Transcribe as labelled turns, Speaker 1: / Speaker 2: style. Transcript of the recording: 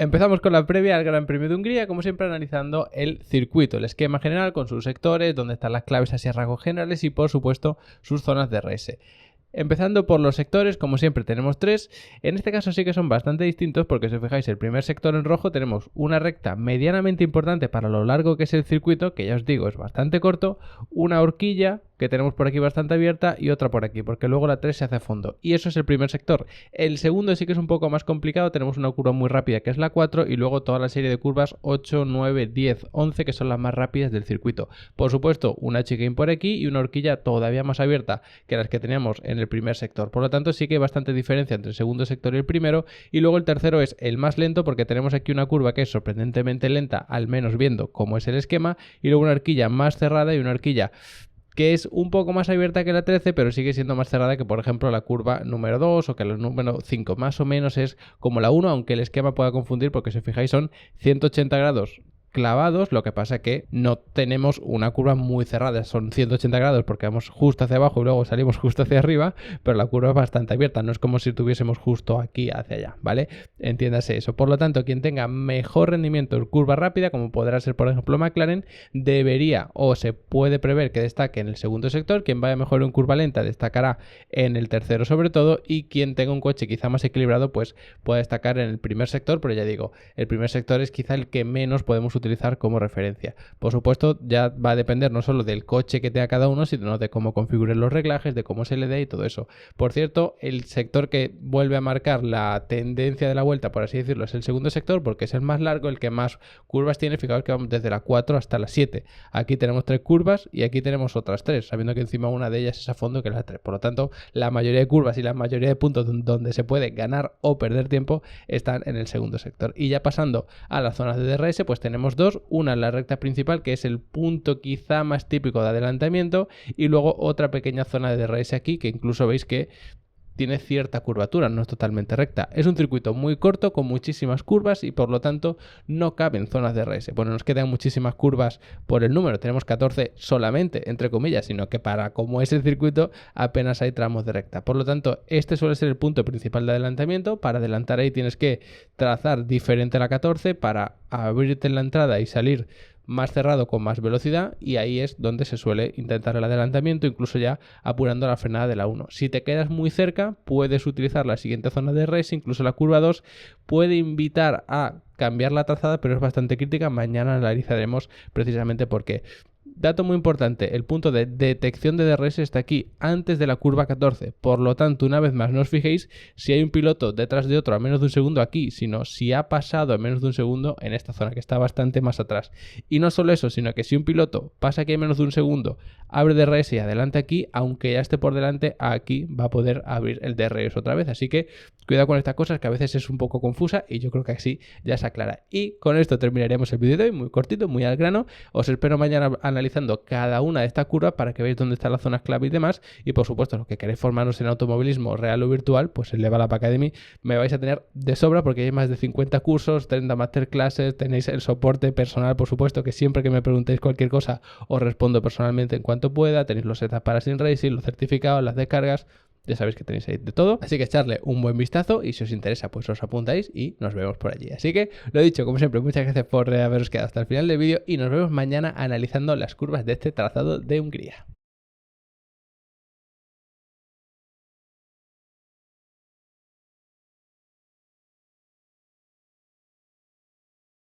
Speaker 1: Empezamos con la previa al Gran Premio de Hungría, como siempre analizando el circuito, el esquema general con sus sectores, donde están las claves así a rasgos generales y por supuesto sus zonas de DRS. Empezando por los sectores, como siempre tenemos tres. En este caso sí que son bastante distintos porque si os fijáis el primer sector en rojo tenemos una recta medianamente importante para lo largo que es el circuito, que ya os digo es bastante corto, una horquilla que tenemos por aquí bastante abierta y otra por aquí, porque luego la 3 se hace a fondo. Y eso es el primer sector. El segundo sí que es un poco más complicado, tenemos una curva muy rápida que es la 4 y luego toda la serie de curvas 8, 9, 10, 11 que son las más rápidas del circuito. Por supuesto, una chicane por aquí y una horquilla todavía más abierta que las que teníamos en el primer sector. Por lo tanto, sí que hay bastante diferencia entre el segundo sector y el primero. Y luego el tercero es el más lento porque tenemos aquí una curva que es sorprendentemente lenta, al menos viendo cómo es el esquema, y luego una horquilla más cerrada y una horquilla que es un poco más abierta que la 13, pero sigue siendo más cerrada que, por ejemplo, la curva número 2 o que la número 5. Más o menos es como la 1, aunque el esquema pueda confundir porque, si os fijáis, son 180 grados clavados, lo que pasa que no tenemos una curva muy cerrada, son 180 grados porque vamos justo hacia abajo y luego salimos justo hacia arriba, pero la curva es bastante abierta, no es como si tuviésemos justo aquí hacia allá, ¿vale? Entiéndase eso. Por lo tanto, quien tenga mejor rendimiento en curva rápida, como podrá ser por ejemplo McLaren, debería o se puede prever que destaque en el segundo sector. Quien vaya mejor en curva lenta destacará en el tercero sobre todo, y quien tenga un coche quizá más equilibrado pues puede destacar en el primer sector, pero ya digo, el primer sector es quizá el que menos podemos utilizar como referencia. Por supuesto, ya va a depender no solo del coche que tenga cada uno, sino de cómo configuren los reglajes, de cómo se le dé y todo eso. Por cierto, el sector que vuelve a marcar la tendencia de la vuelta, por así decirlo, es el segundo sector porque es el más largo, el que más curvas tiene. Fijaos que vamos desde la 4 hasta la 7. Aquí tenemos 3 curvas y aquí tenemos otras 3, sabiendo que encima una de ellas es a fondo, que es la 3. Por lo tanto, la mayoría de curvas y la mayoría de puntos donde se puede ganar o perder tiempo están en el segundo sector. Y ya pasando a las zonas de DRS, pues tenemos dos. Una en la recta principal, que es el punto quizá más típico de adelantamiento, y luego otra pequeña zona de DRS aquí, que incluso veis que tiene cierta curvatura, no es totalmente recta. Es un circuito muy corto con muchísimas curvas y por lo tanto no caben zonas de DRS. Bueno, nos quedan muchísimas curvas por el número, tenemos 14 solamente, entre comillas, sino que para como es el circuito apenas hay tramos de recta. Por lo tanto, este suele ser el punto principal de adelantamiento. Para adelantar ahí tienes que trazar diferente a la 14 para abrirte en la entrada y salir más cerrado con más velocidad, y ahí es donde se suele intentar el adelantamiento, incluso ya apurando la frenada de la 1. Si te quedas muy cerca, puedes utilizar la siguiente zona de DRS, incluso la curva 2 puede invitar a cambiar la trazada, pero es bastante crítica. Mañana analizaremos precisamente por qué. Dato muy importante, el punto de detección de DRS está aquí, antes de la curva 14. Por lo tanto, una vez más, no os fijéis si hay un piloto detrás de otro a menos de un segundo aquí, sino si ha pasado a menos de un segundo en esta zona, que está bastante más atrás. Y no solo eso, sino que si un piloto pasa aquí a menos de un segundo, abre DRS y adelante aquí, aunque ya esté por delante, aquí va a poder abrir el DRS otra vez. Así que cuidado con estas cosas, que a veces es un poco confusa, y yo creo que así ya se aclara. Y con esto terminaremos el vídeo de hoy, muy cortito, muy al grano. Os espero mañana analizando cada una de estas curvas para que veáis dónde están las zonas clave y demás. Y por supuesto, los que queréis formarnos en automovilismo real o virtual, pues en Level Up Academy me vais a tener de sobra, porque hay más de 50 cursos, 30 masterclasses, tenéis el soporte personal, por supuesto, que siempre que me preguntéis cualquier cosa os respondo personalmente en cuanto pueda. Tenéis los setups para Sim Racing, los certificados, las descargas. Ya sabéis que tenéis ahí de todo, así que echarle un buen vistazo y si os interesa pues os apuntáis y nos vemos por allí. Así que lo dicho, como siempre, muchas gracias por haberos quedado hasta el final del vídeo y nos vemos mañana analizando las curvas de este trazado de Hungría.